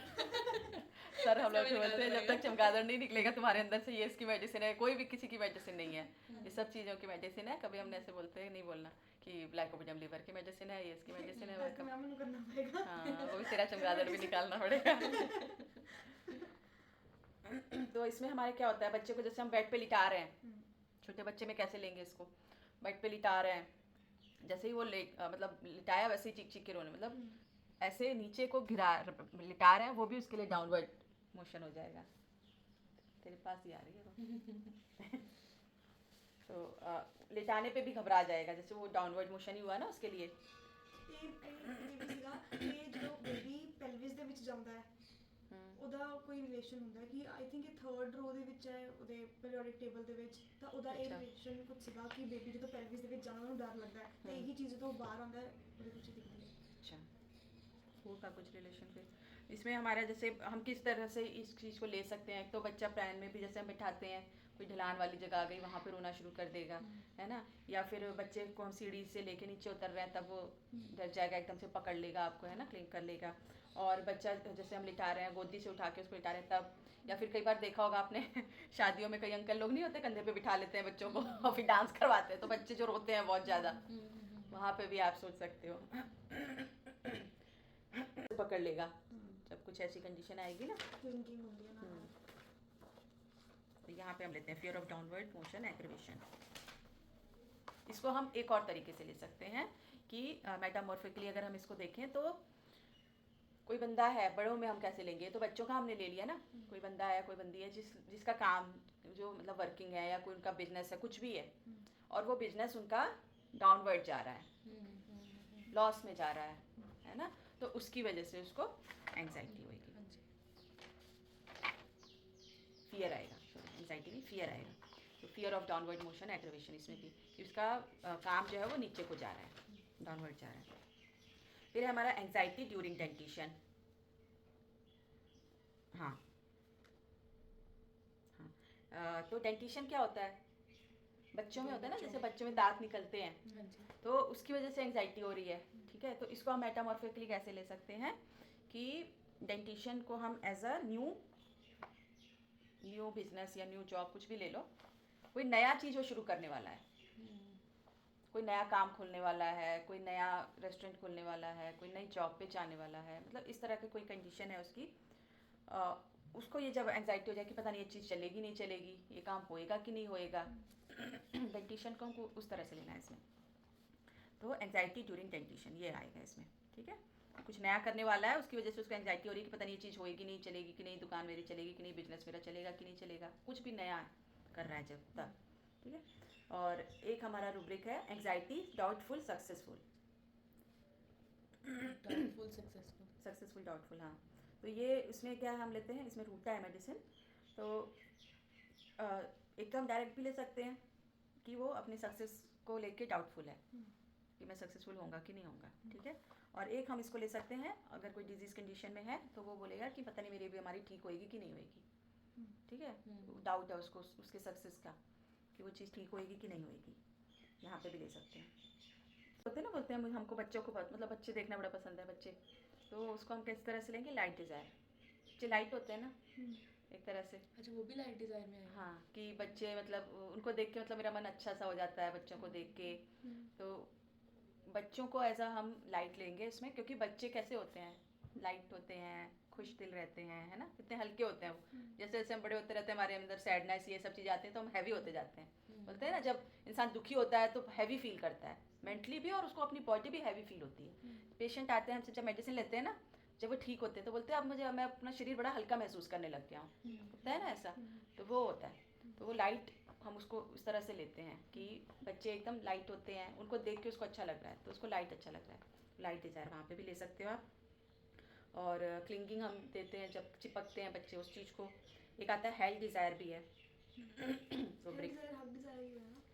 सर हम लोग बोलते हैं जब तक चमगादड़ नहीं निकलेगा तुम्हारे अंदर से, ये इसकी मेडिसिन है, कोई भी किसी की मेडिसिन नहीं है, ये सब चीज़ों की मेडिसिन है। कभी हमने ऐसे बोलते हैं नहीं बोलना कि ग्लाइकोपिडियम लीवर की मेडिसिन है, ये इसकी मेडिसिन है, वो तो मैम ਨੂੰ करना पड़ेगा। हाँ वो भी तेरा चमगादड़ भी निकालना पड़ेगा। तो इसमें हमारे क्या होता है, बच्चे को जैसे हम बेड पे लिटा रहे हैं, छोटे बच्चे में कैसे लेंगे इसको, बेड पे लिटा रहे हैं, जैसे ही वो मतलब लिटाया वैसे ही चीख चीख के रोने, मतलब ऐसे नीचे को गिरा लिटा रहे हैं, वो भी उसके लिए डाउनवर्ड मोशन हो जाएगा। तेरे पास ही आ रही है तो लिटाने पे भी घबरा जाएगा, जैसे वो डाउनवर्ड मोशन ही हुआ ना उसके लिए। ਇਹ ਵੀ ਸੀਗਾ ਕਿ ਜਦੋਂ ਬੇਬੀ ਪੈਲਵਿਸ ਦੇ ਵਿੱਚ ਜਾਂਦਾ ਹੈ ਉਹਦਾ ਕੋਈ ਰਿਲੇਸ਼ਨ ਹੁੰਦਾ ਕਿ ਆਈ ਥਿੰਕ ਇਹ 3rd ਰੋ ਦੇ ਵਿੱਚ ਹੈ ਉਹਦੇ ਪੀਰੀਓਡਿਕ ਟੇਬਲ ਦੇ ਵਿੱਚ, ਤਾਂ ਉਹਦਾ ਇਹ ਰਿਲੇਸ਼ਨ ਕੁਝ ਸੀਗਾ ਕਿ ਬੇਬੀ ਜਦੋਂ ਪੈਲਵਿਸ ਦੇ ਵਿੱਚ ਜਾਣਾ ਉਹਨੂੰ ਡਰ ਲੱਗਦਾ ਹੈ, ਤੇ ਇਹੀ ਚੀਜ਼ ਜਦੋਂ ਬਾਹਰ ਆਉਂਦਾ ਹੈ ਉਹਦੇ ਵਿੱਚ ਦਿਖਦੀ है। अच्छा, होगा कुछ रिलेशन। फिर इसमें हमारा जैसे हम किस तरह से इस चीज़ को ले सकते हैं, एक तो बच्चा प्लान में भी जैसे हम बिठाते हैं, कोई ढलान वाली जगह आ गई वहाँ पे रोना शुरू कर देगा, है ना, या फिर बच्चे को हम सीढ़ी से लेके नीचे उतर रहे हैं तब वो डर जाएगा, एकदम से पकड़ लेगा आपको, है ना, क्लिंग कर लेगा। और बच्चा जैसे हम लिटा रहे हैं, गोदी से उठा के उसको लिटा रहे हैं तब, या फिर कई बार देखा होगा आपने शादियों में कई अंकल लोग नहीं होते कंधे पे बिठा लेते हैं बच्चों को और फिर डांस करवाते हैं, तो बच्चे जो रोते हैं बहुत ज़्यादा, वहाँ पे भी आप सोच सकते हो पकड़ लेगा जब कुछ ऐसी कंडीशन आएगी ना। थिंकिंग होती है ना। तो यहाँ पे हम लेते हैं fear of downward motion aggravation. इसको हम एक और तरीके से ले सकते हैं कि मेटामॉर्फिकली अगर हम इसको देखें तो कोई बंदा है, बड़ों में हम कैसे लेंगे, तो बच्चों का हमने ले लिया ना, कोई बंदा है कोई बंदी है जिसका काम जो मतलब वर्किंग है या कोई उनका बिजनेस है, कुछ भी है, और वो बिजनेस उनका डाउनवर्ड जा रहा है, लॉस में जा रहा है ना, तो उसकी वजह से उसको एंग्जाइटी होगी, हाँ जी। फियर आएगा, एंग्जाइटी में फियर आएगा। तो fear of downward motion aggravation इसमें भी कि उसका काम जो है वो नीचे को जा रहा है, डाउनवर्ड जा रहा है। फिर है हमारा एंग्जाइटी ड्यूरिंग डेंटिशन। हाँ हाँ, तो डेंटिशन क्या होता है? बच्चों में होता है ना, जैसे बच्चों में दांत निकलते हैं, हाँ जी। तो उसकी वजह से एंग्जाइटी हो रही है, ठीक है। तो इसको हम मेटामॉर्फिकली कैसे ले सकते हैं कि डेंटिशन को हम एज अ न्यू बिजनेस या न्यू जॉब, कुछ भी ले लो, कोई नया चीज़ वो शुरू करने वाला है, कोई नया काम खोलने वाला है, कोई नया रेस्टोरेंट खोलने वाला है, कोई नई जॉब पे जाने वाला है, मतलब इस तरह की कोई कंडीशन है उसकी, उसको ये जब एंग्जाइटी हो जाए कि पता नहीं ये चीज़ चलेगी नहीं चलेगी, ये काम होएगा कि नहीं होएगा, डेंटिशन को हमको उस तरह से लेना है इसमें। तो एंग्जाइटी ड्यूरिंग डेंटिशन ये आएगा इसमें, ठीक है। कुछ नया करने वाला है, उसकी वजह से उसको एंग्जाइटी हो रही है कि पता नहीं ये चीज़ होएगी नहीं चलेगी कि नहीं, दुकान मेरी चलेगी कि नहीं, बिजनेस मेरा चलेगा कि नहीं चलेगा, कुछ भी नया कर रहा है जब तब, ठीक है। और एक हमारा रूब्रिक है anxiety doubtful successful. Doubtful successful. Successful doubtful, हाँ। तो ये इसमें क्या हम लेते हैं, इसमें रूटा है मेडिसिन, तो एक तो हम डायरेक्ट भी ले सकते हैं कि वो अपनी सक्सेस को लेके डाउटफुल है कि मैं सक्सेसफुल होऊंगा कि नहीं होऊंगा, ठीक है। और एक हम इसको ले सकते हैं अगर कोई डिजीज़ कंडीशन में है तो वो बोलेगा कि पता नहीं मेरी बीमारी ठीक होएगी कि नहीं होएगी, ठीक है। डाउट है उसको उसके सक्सेस का कि वो चीज़ ठीक होएगी कि नहीं होएगी, यहाँ पे भी ले सकते हैं। होते ना, बोलते हैं हमको बच्चों को मतलब बच्चे देखना बड़ा पसंद है बच्चे, तो उसको हम किस तरह से लेंगे, लाइट डिज़ायर। बच्चे लाइट होते हैं ना एक तरह से। अच्छा, वो भी लाइट डिज़ायर में है? हाँ, कि बच्चे मतलब उनको देख के मतलब मेरा मन अच्छा सा हो जाता है बच्चों को देख के, तो बच्चों को एज अ हम लाइट लेंगे इसमें, क्योंकि बच्चे कैसे होते हैं, लाइट होते हैं, खुश दिल रहते हैं, है ना, कितने हल्के होते हैं वो। जैसे जैसे हम बड़े होते रहते हैं हमारे अंदर सैडनेस ये सब चीज़ें आती हैं तो हम हैवी होते जाते हैं। बोलते हैं ना जब इंसान दुखी होता है तो हैवी फील करता है मेंटली भी, और उसको अपनी बॉडी भी हैवी फील होती है। पेशेंट आते हैं हमसे जब मेडिसिन लेते हैं ना, जब वो ठीक होते हैं तो बोलते हैं अब मैं अपना शरीर बड़ा हल्का महसूस करने लग गया हूँ, होता है ना ऐसा, तो वो होता है। तो वो लाइट हम उसको इस तरह से लेते हैं कि बच्चे एकदम लाइट होते हैं, उनको देख के उसको अच्छा लग रहा है तो उसको लाइट अच्छा लग रहा है, लाइट डिज़ायर वहाँ पे भी ले सकते हो आप। और क्लिंगिंग हम देते हैं जब चिपकते हैं बच्चे उस चीज़ को। एक आता है हेल्थ डिज़ायर भी है।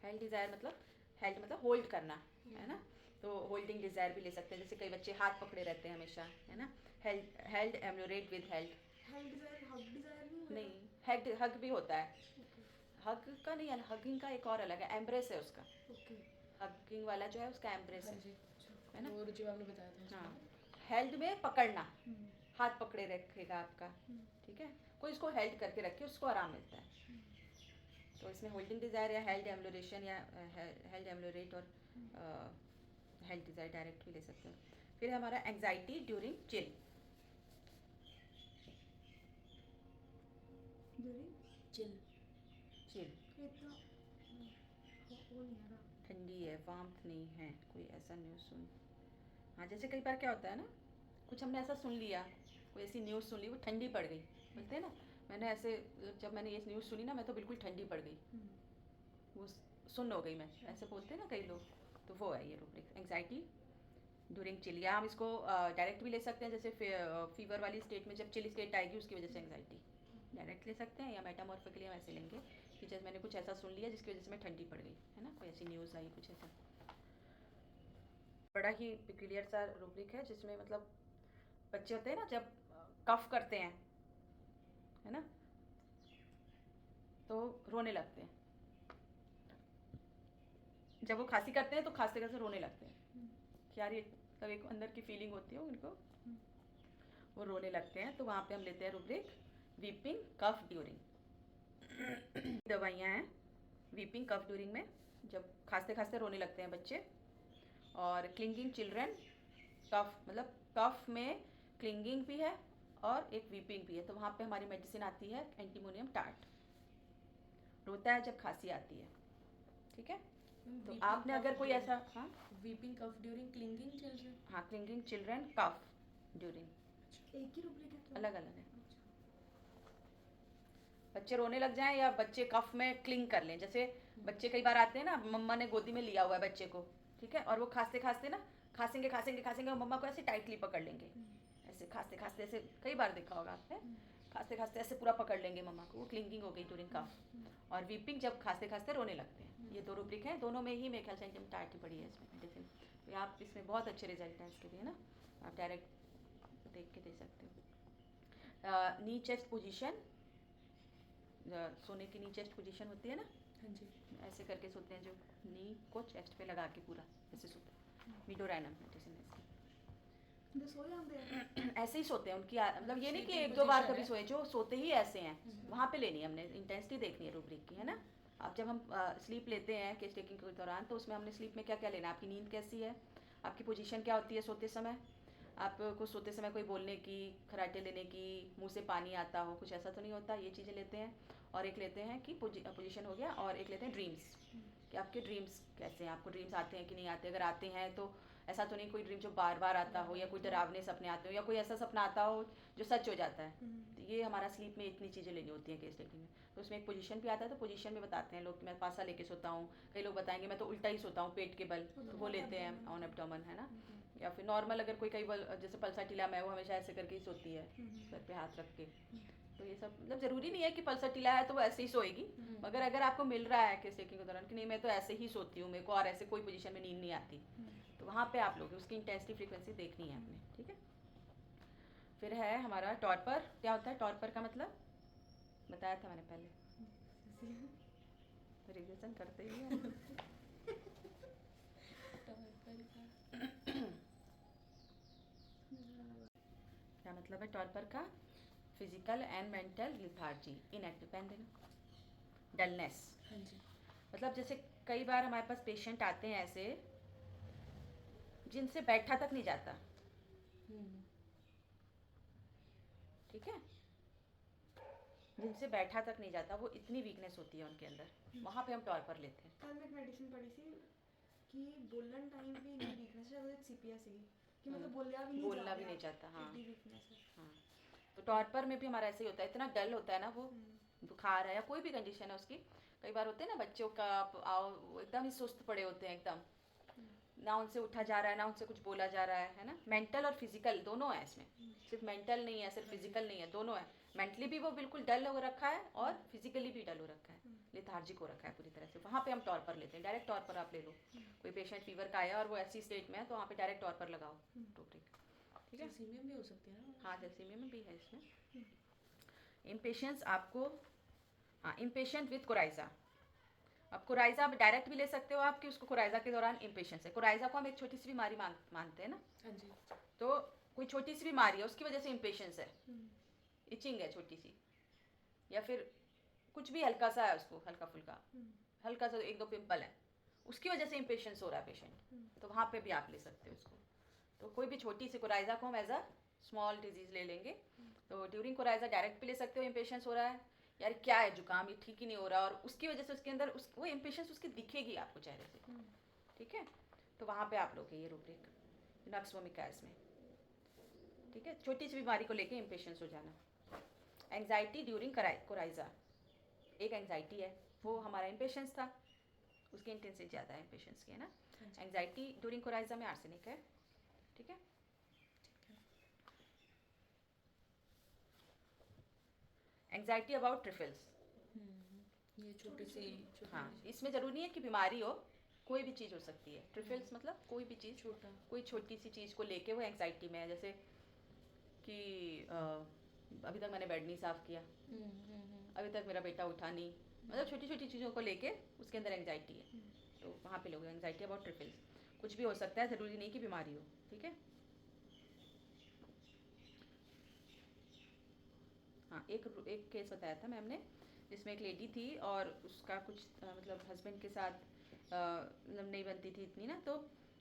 हेल्थ डिज़ायर मतलब हेल्थ मतलब होल्ड करना, है ना, तो होल्डिंग डिज़ायर भी ले सकते हैं। जैसे कई बच्चे हाथ पकड़े रहते हैं हमेशा, है ना, हेल्थ एम्लोरेट विद हेल्थ। नहीं, हग भी होता है, हग का नहीं है, हगिंग का एक और अलग है, एम्ब्रेस है उसका। हगिंग वाला जो है उसका एम्ब्रेस हाँ है, जी। है ना। और जो आपने बताया था हाँ, हेल्थ में पकड़ना, हाथ पकड़े रखेगा आपका, ठीक है, कोई इसको हेल्ड करके रखे उसको आराम मिलता है। तो इसमें होल्डिंग डिज़ायर या हेल्ड एम्लोरेशन या हेल्ड एम्लोरेट और हेल्थ डिज़ायर डायरेक्ट भी ले सकते हैं। फिर हमारा anxiety during chill. Chill. Chill ठंडी है, वार्मथ नहीं है, कोई ऐसा न्यूज़ सुन, हाँ जैसे कई बार क्या होता है ना, कुछ हमने ऐसा सुन लिया, कोई ऐसी न्यूज़ सुन ली वो ठंडी पड़ गई, बोलते हैं ना, मैंने ऐसे जब मैंने ये न्यूज़ सुनी ना मैं तो बिल्कुल ठंडी पड़ गई, वो सुन हो गई मैं, ऐसे बोलते हैं ना कई लोग, तो वो है ये रूब्रिक एंग्जाइटी ड्यूरिंग चिल। या हम इसको डायरेक्ट भी ले सकते हैं, जैसे फीवर वाली स्टेट में जब चिल स्टेट आएगी उसकी वजह से एंग्जाइटी, डायरेक्ट ले सकते हैं। या मेटामॉर्फिकली हम ऐसे लेंगे कि जैसे मैंने कुछ ऐसा सुन लिया जिसकी वजह से मैं ठंडी पड़ गई, है ना, कोई ऐसी न्यूज़ आई कुछ ऐसा। बड़ा ही पिक्यूलियर सा रूब्रिक है जिसमें मतलब बच्चे होते हैं ना जब कफ करते हैं, है ना, तो रोने लगते हैं, जब वो खांसी करते हैं तो खांसते खांसते रोने लगते हैं कि यार ये तब एक अंदर की फीलिंग होती है उनको, वो रोने लगते हैं, तो वहाँ पे हम लेते हैं रूब्रिक वीपिंग कफ ड्यूरिंग। दवाइयाँ हैं वीपिंग कफ ड्यूरिंग में, जब खांसते खांसते रोने लगते हैं बच्चे। और क्लिंगिंग चिल्ड्रन, कफ मतलब कफ में क्लिंगिंग भी है और एक वीपिंग भी है, तो वहाँ पे हमारी मेडिसिन आती है एंटीमोनियम टार्ट, रोता है जब खांसी आती है, ठीक है। तो आपने अगर कोई ऐसा, हाँ वीपिंग कफ ड्यूरिंग क्लिंगिंग चिल्ड्रन, हाँ क्लिंगिंग चिल्ड्रन कफ ड्यूरिंग एक ही रूब्रिक है क्या? अलग अलग है। बच्चे रोने लग जाएं या बच्चे कफ में क्लिंग कर लें, जैसे बच्चे कई बार आते हैं ना, मम्मा ने गोदी में लिया हुआ है बच्चे को, ठीक है, और वो खांसते खांसते ना खांसेंगे खांसेंगे खांसेंगे और मम्मा को ऐसे टाइटली पकड़ लेंगे, ऐसे खांसते खांसते, ऐसे कई बार देखा होगा आपने, खांसते खांसते ऐसे पूरा पकड़ लेंगे मम्मा को, वो क्लिंगिंग हो गई ड्यूरिंग कफ। और वीपिंग जब खांसते खांसते रोने लगते हैं। ये 2 रूब्रिक हैं, दोनों में ही मेरे ख्याल से इंटीमेट पड़ी है इसमें मेडिसिन। तो आप इसमें बहुत अच्छे रिजल्ट हैं इसके लिए ना, आप डायरेक्ट देख के दे सकते हो। नी चेस्ट पोजीशन, सोने की नी चेस्ट पोजीशन होती है ना, हाँ जी। ऐसे करके सोते हैं, जो नी को चेस्ट पे लगा के पूरा ऐसे सोते हैं। मीडोराइनम मेडिसिन है इसकी। बंदे सो जाते हैं। ऐसे ही सोते हैं उनकी मतलब ये नहीं कि Sleeping 1-2 बार position कभी है। सोए, जो सोते ही ऐसे हैं, वहाँ पे लेनी है हमने, इंटेंसिटी देखनी है रूब्रिक की, है ना। अब जब हम स्लीप लेते हैं केस टेकिंग के दौरान, तो उसमें हमने स्लीप में क्या क्या लेना है, आपकी नींद कैसी है, आपकी पोजीशन क्या होती है सोते समय, आपको सोते समय कोई बोलने की, खराटे लेने की, मुंह से पानी आता हो, कुछ ऐसा तो नहीं होता, ये चीज़ें लेते हैं। और एक लेते हैं कि पोजीशन हो गया, और एक लेते हैं ड्रीम्स, कि आपके ड्रीम्स कैसे हैं, आपको ड्रीम्स आते हैं कि नहीं आते। अगर आते हैं तो ऐसा तो नहीं कोई ड्रीम जो बार बार आता हो, या कोई डरावने सपने आते हो, या कोई ऐसा सपना आता हो जो सच हो जाता है। तो ये हमारा स्लीप में इतनी चीज़ें लेनी होती हैं केस टेकिंग में। तो उसमें एक पोजीशन भी आता है, तो पोजीशन में बताते हैं लोग कि मैं पासा लेके सोता हूँ, कई लोग बताएंगे मैं तो उल्टा ही सोता हूँ पेट के बल, तो वो लेते हैं ऑन एब्डोमेन, है ना। या फिर नॉर्मल अगर कोई कई बल, जैसे पल्साटिला मैं, वो हमेशा ऐसे करके ही सोती है, सर पे हाथ रख के। तो ये सब मतलब ज़रूरी नहीं है कि पल्साटिला है तो वो ऐसे ही सोएगी, मगर अगर आपको मिल रहा है केस टेकिंग के दौरान कि नहीं मैं तो ऐसे ही सोती हूँ, मेरे को और ऐसे कोई पोजीशन में नींद नहीं आती, तो वहाँ पे आप लोग उसकी इंटेंसिटी फ्रीक्वेंसी देखनी है आपने, ठीक है। फिर है हमारा टॉर्पर। क्या होता है टॉर्पर का मतलब, बताया था मैंने पहले, रिविजन करते ही हो। क्या मतलब है टॉर्पर का, physical and mental lethargy, inactive, dullness. हाँ जी। मतलब जैसे कई बार हमारे पास पेशेंट आते हैं ऐसे, जिनसे बैठा तक नहीं जाता, ठीक है, जिनसे बैठा तक नहीं जाता, वो इतनी वीकनेस होती है उनके अंदर, वहाँ पे हम टॉर्पर लेते हैं। कल मैं एक मेडिसिन पढ़ी सी कि बोलन टाइम भी इन्नी वीकनेस है, ਉਹਦੇ सीपीएस ਸੀ कि मतलब बोलना भी नहीं चाहता, हाँ इतनी वीकनेस है। हाँ। तो टॉर्पर में भी हमारा ऐसे ही होता है, इतना डल होता है ना वो, बुखार है या कोई भी कंडीशन है उसकी। कई बार होते हैं ना बच्चों का, आप आओ वो एकदम ही सुस्त पड़े होते हैं एकदम, ना उनसे उठा जा रहा है ना उनसे कुछ बोला जा रहा है ना। मेंटल और फिजिकल दोनों है इसमें, सिर्फ मेंटल नहीं है, सिर्फ फिजिकल नहीं है, दोनों है। मेंटली भी वो बिल्कुल डल हो रखा है और फिजिकली भी डल हो रखा है, लेथार्जिक हो रखा है पूरी तरह से। वहाँ पे हम टॉर्पर लेते हैं, डायरेक्ट टॉर्पर आप ले लो। कोई पेशेंट फीवर का आया और वो ऐसी स्टेट में है, तो वहाँ पे डायरेक्ट टॉर्पर लगाओ, टोपरिक, ठीक है। जैल्सीमियम भी हो सकती है ना। हाँ जैल्सीमियम में भी है इसमें। इम्पेशेंस आपको, हाँ इम्पेशेंट विथ कोराइजा। अब कोराइजा आप डायरेक्ट भी ले सकते हो आप, कि उसको कोराइजा के दौरान इम्पेशेंस है। कोराइजा को हम एक छोटी सी बीमारी मानते हैं ना, हाँ जी। तो कोई छोटी सी बीमारी है उसकी वजह से इम्पेशेंस है, इचिंग है छोटी सी, या फिर कुछ भी हल्का सा है उसको, हल्का फुल्का हल्का सा 1-2 पिंपल है, उसकी वजह से इम्पेशेंस हो रहा है पेशेंट, तो वहाँ पे भी आप ले सकते हो उसको। तो कोई भी छोटी सी कोराइजा को हम एज अ स्मॉल डिजीज ले लेंगे। तो ड्यूरिंग कोराइजा डायरेक्ट भी ले सकते हो, इम्पेशेंस हो रहा है, यार क्या है जुकाम, ये ठीक ही नहीं हो रहा, और उसकी वजह से उसके अंदर वो इम्पेशेंस उसकी दिखेगी आपको चेहरे से, ठीक है। तो वहाँ पे आप लोग ये रूब्रिक नक्स वोमिकास में, ठीक है, छोटी सी बीमारी को लेके इम्पेशेंस हो जाना। एंग्जाइटी ड्यूरिंग कोराइजा, एक एंग्जाइटी है, वो हमारा इम्पेशेंस था, उसकी इंटेंसिटी ज़्यादा है इम्पेशेंस की, है ना। एंग्जाइटी ड्यूरिंग कोराइजा में आर्सेनिक है, ठीक है। एंग्जाइटी अबाउट ट्रिफल्स, ये छोटी सी हाँ इसमें ज़रूरी नहीं है कि बीमारी हो, कोई भी चीज़ हो सकती है। ट्रिफल्स मतलब कोई भी चीज़, छोटा, कोई छोटी सी चीज़ को लेके वो एंग्जाइटी में है, जैसे कि अभी तक मैंने बेड नहीं साफ़ किया, अभी तक मेरा बेटा उठा नहीं, मतलब छोटी छोटी चीज़ों को लेके उसके अंदर एंग्जाइटी है, तो वहाँ पे लोग एंग्जाइटी अबाउट ट्रिफल्स, कुछ भी हो सकता है, ज़रूरी नहीं कि बीमारी हो, ठीक है। हाँ एक केस बताया था मैम ने, जिसमें एक लेडी थी और उसका कुछ मतलब हस्बैंड के साथ मतलब नहीं बनती थी इतनी ना, तो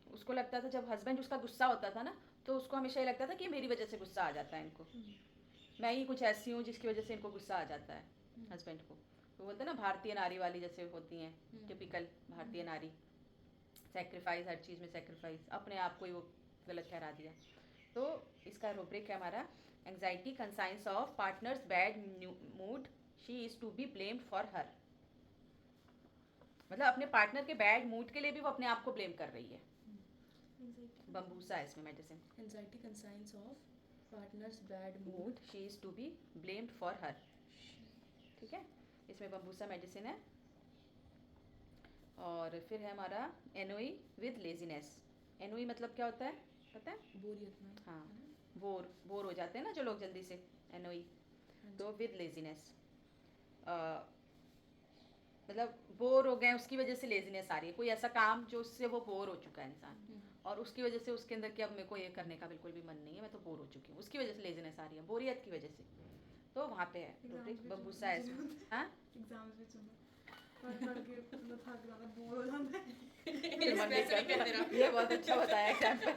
उसको लगता था जब हस्बैंड उसका गुस्सा होता था ना, तो उसको हमेशा ये लगता था कि मेरी वजह से गुस्सा आ जाता है इनको, मैं ही कुछ ऐसी हूँ जिसकी वजह से इनको गुस्सा आ जाता है हस्बैंड को। तो बोलते हैं ना भारतीय नारी वाली जैसे होती हैं, टिपिकल भारतीय नारी, सेक्रीफाइस, हर चीज़ में सेक्रीफाइस, अपने आप को ही वो गलत ठहरा दिया। तो इसका रूब्रिक है हमारा, anxiety conscience of partners bad mood, she is to be blamed for her. मतलब अपने पार्टनर के बैड मूड के लिए भी वो अपने आप को ब्लेम कर रही है, Anxiety. बम्बूसा है इसमें medicine. Anxiety conscience of partners bad mood. Mood she is to be blamed for her. ठीक है, इसमें बम्बूसा मेडिसिन है. और फिर है हमारा एनोई विद लेजीनेस. एनोई मतलब क्या होता है पता है? बोरियत में. हाँ, बोर हो जाते हैं ना जो लोग जल्दी से, एनोई. तो विद लेजीनेस मतलब बोर हो गए, उसकी वजह से लेजीनेस आ रही है. कोई ऐसा काम जो उससे वो बोर हो चुका है इंसान, और उसकी वजह से उसके अंदर कि अब मेरे को ये करने का बिल्कुल भी मन नहीं है, मैं तो बोर हो चुकी हूँ, उसकी वजह से लेजीनेस आ रही है, बोरियत की वजह से. तो वहाँ पे है रूब्रिक बम्बूसा है इसमें. हाँ, एग्जाम्स में सुना पढ़ के मतलब थक जाता, बोर हो जाता है. फिर मन नहीं करता. ये बहुत अच्छा बताया एग्जाम्पल.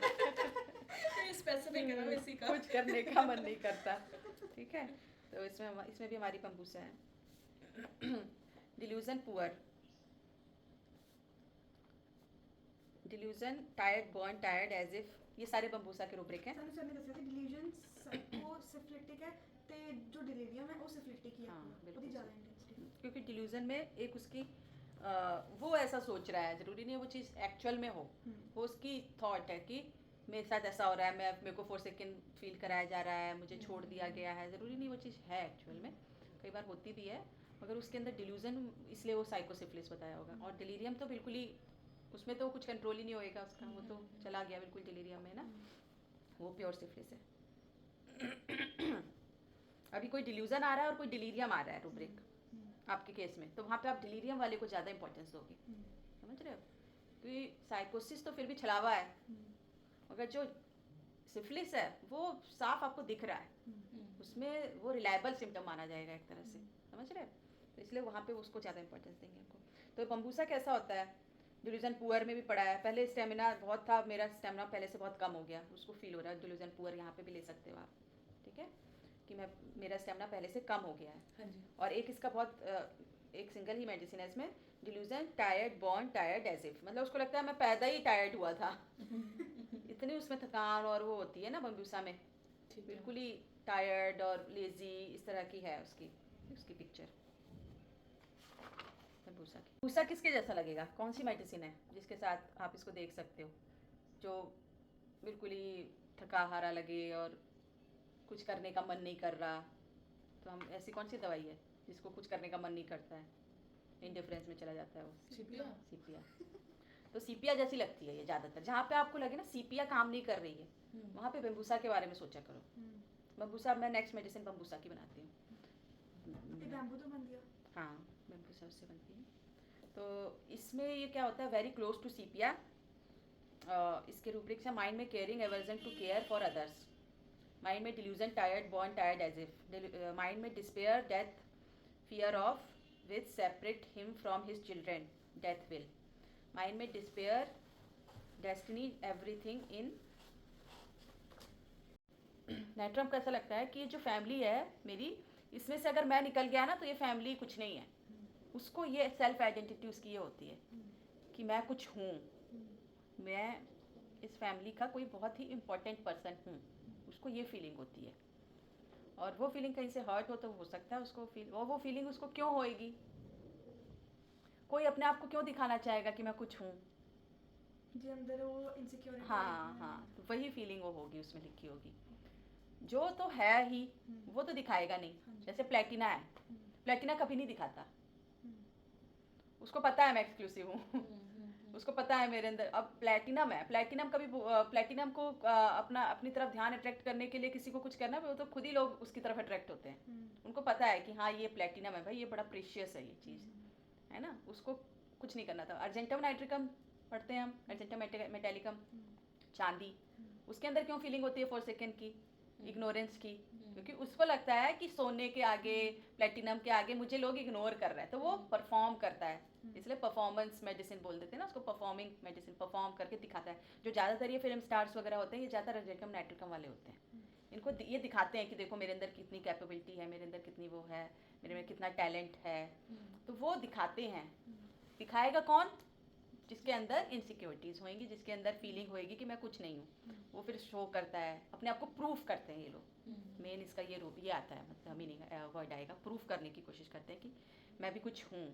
स्पेसिफिक है ना इसी का. कुछ करने का मन नहीं करता. ठीक है, तो इसमें भी हमारी बम्बूसा है. Delusion poor, delusion tired born tired as if. ये सारे बम्बूसा के रूब्रिक हैं. ਸਾਨੂੰ ਸਰ ਨੇ ਦੱਸਿਆ ਸੀ ਡਿਲੀਜਨ ਉਹ ਸਿਫਲਿਕਟਿਕ ਹੈ ਤੇ ਜੋ ਡਿਲੀਰੀਅਮ ਹੈ ਉਹ ਸਿਫਲਿਕਟਿਕ ਹੀ ਹੈ. हाँ, बिल्कुल ਉਹਦੀ ਜ਼ਿਆਦਾ सही. इंटेंसिटी. क्योंकि डिल्यूजन में एक उसकी वो ऐसा सोच रहा है, ज़रूरी नहीं है वो चीज़ एक्चुअल में हो. वो उसकी थॉट है कि मेरे साथ ऐसा हो रहा है, मेरे को फॉर सेकेंड फील कराया जा रहा है, मुझे छोड़ दिया गया है. ज़रूरी नहीं वो चीज़ है एक्चुअल में, कई बार होती भी है, मगर उसके अंदर डिल्यूजन, इसलिए वो साइकोसिफिलिस बताया होगा. और डिलीरियम तो बिल्कुल ही, उसमें तो कुछ कंट्रोल ही नहीं होएगा उसका, वो तो चला गया बिल्कुल डिलीरियम में ना, वो प्योर सिफिलिस है. अभी कोई डिल्यूजन आ रहा है और कोई डिलीरियम आ रहा है रूब्रिक आपके केस में, तो वहाँ पे आप डिलीरियम वाले को ज़्यादा इंपॉर्टेंस दोगे. समझ रहे हो? क्योंकि साइकोसिस तो फिर भी छलावा है, मगर जो सिफिलिस है वो साफ आपको दिख रहा है, उसमें वो रिलायबल सिम्टम माना जाएगा एक तरह से. समझ रहे हो? तो इसलिए वहाँ पे उसको ज़्यादा इंपॉर्टेंस देंगे हमको. तो बम्बूसा कैसा होता है? डिल्यूजन पुअर में भी पढ़ा है. पहले स्टेमिना बहुत था, मेरा स्टेमिना पहले से बहुत कम हो गया, उसको फील हो रहा है. डिल्यूजन पुअर यहाँ पे भी ले सकते हो आप. ठीक है, कि मेरा स्टेमिना पहले से कम हो गया है. हाँ जी. और एक इसका बहुत एक सिंगल ही मेडिसिन है इसमें, delusion tired born tired as if. मतलब उसको लगता है मैं पैदा ही टायर्ड हुआ था. इतनी उसमें थकान और वो होती है ना बम्बूसा में, बिल्कुल ही टायर्ड और लेजी इस तरह की है उसकी पिक्चर बम्बूसा की. बम्बूसा किसके जैसा लगेगा? कौन सी मेडिसिन है जिसके साथ आप इसको देख सकते हो, जो बिल्कुल ही थका हारा लगे और कुछ करने का मन नहीं कर रहा? तो हम ऐसी कौन सी दवाई है जिसको कुछ करने का मन नहीं करता है, इंडिफरेंस में चला जाता है वो? सीपिया. तो सीपिया जैसी लगती है ये ज़्यादातर. जहाँ पे आपको लगे ना सीपिया काम नहीं कर रही है, वहाँ पे बम्बूसा के बारे में सोचा करो. बम्बूसा, मैं नेक्स्ट मेडिसिन बम्बूसा की बनाती हूँ. ये बैम्बू तो बन गया. हाँ, बम्बूसा उससे बनती है. तो इसमें ये क्या होता है, वेरी क्लोज टू सीपिया. इसके रूब्रिक्स है माइंड में caring, aversion to care for others. Mind में delusion tired born tired as if. Mind में despair death fear of which separate him from his children death will. Mind में despair destiny everything in. Natrum को ऐसा लगता है कि ये जो फैमिली है मेरी, इसमें से अगर मैं निकल गया ना तो ये फैमिली कुछ नहीं है. उसको ये सेल्फ आइडेंटिटी उसकी ये होती है कि मैं कुछ हूँ, मैं इस फैमिली का कोई बहुत ही इम्पोर्टेंट पर्सन हूँ. उसको ये फीलिंग होती है, और वो फीलिंग कहीं से हर्ट हो तो हो सकता है उसको वो फीलिंग उसको क्यों होएगी? कोई अपने आप को क्यों दिखाना चाहेगा कि मैं कुछ हूँ? जो अंदर वो इनसिक्योरिटी. हाँ, तो वही फीलिंग वो होगी, उसमें लिखी होगी. जो तो है ही वो तो दिखाएगा नहीं. जैसे प्लेटिना है, प्लेटिना कभी नहीं दिखाता. उसको पता है मैं एक्सक्लूसिव हूँ. उसको पता है मेरे अंदर. अब प्लेटिनम है, प्लेटिनम को अपनी तरफ ध्यान अट्रैक्ट करने के लिए किसी को कुछ करना, वो तो खुद ही लोग उसकी तरफ अट्रैक्ट होते हैं. उनको पता है कि हाँ ये प्लेटिनम है भाई, ये बड़ा प्रीशियस है ये चीज़, है ना. उसको कुछ नहीं करना था. अर्जेंटम नाइट्रिकम पढ़ते हैं हम, अर्जेंटम मेटेलिकम, चांदी. उसके अंदर क्यों फीलिंग होती है फॉर सेकेंड की, इग्नोरेंस की? क्योंकि उसको लगता है कि सोने के आगे, प्लेटिनम के आगे मुझे लोग इग्नोर कर रहे हैं, तो वो परफॉर्म करता है. इसलिए परफॉर्मेंस मेडिसिन बोल देते हैं ना उसको, परफॉर्मिंग मेडिसिन. परफॉर्म करके दिखाता है. जो ज़्यादातर ये फिल्म स्टार्स वगैरह होते हैं, ये ज़्यादातर अर्जेंटम नाइट्रिकम वाले होते हैं. इनको ये दिखाते हैं कि देखो मेरे अंदर कितनी कैपेबिलिटी है, मेरे अंदर कितनी वो है, मेरे में कितना टैलेंट है. तो वो दिखाते हैं. दिखाएगा कौन? जिसके अंदर इनसिक्योरिटीज़ होंगी, जिसके अंदर फीलिंग होएगी कि मैं कुछ नहीं हूँ, वो फिर शो करता है, अपने आप को प्रूफ करते हैं ये लोग. मेन इसका ये रूप ये आता है, मतलब मीनिंग वर्ड आएगा, प्रूफ करने की कोशिश करते हैं कि मैं भी कुछ हूँ,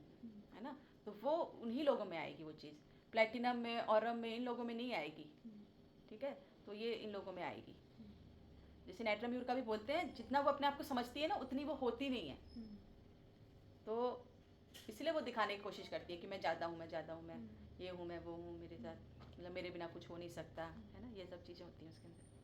है ना. तो वो उन्हीं लोगों में आएगी वो चीज़. प्लेटिनम में, ऑरम में, इन लोगों में नहीं आएगी. ठीक है, तो ये इन लोगों में आएगी। जैसे नाइट्रा म्यूर का भी बोलते हैं, जितना वो अपने आप को समझती है ना उतनी वो होती नहीं है, तो इसलिए वो दिखाने की कोशिश करती है कि मैं ज़्यादा हूँ, मैं ज़्यादा हूँ, मैं ये हूँ, मैं वो हूँ, मेरे साथ मतलब मेरे बिना कुछ हो नहीं सकता, है ना, ये सब चीज़ें होती हैं उसके अंदर।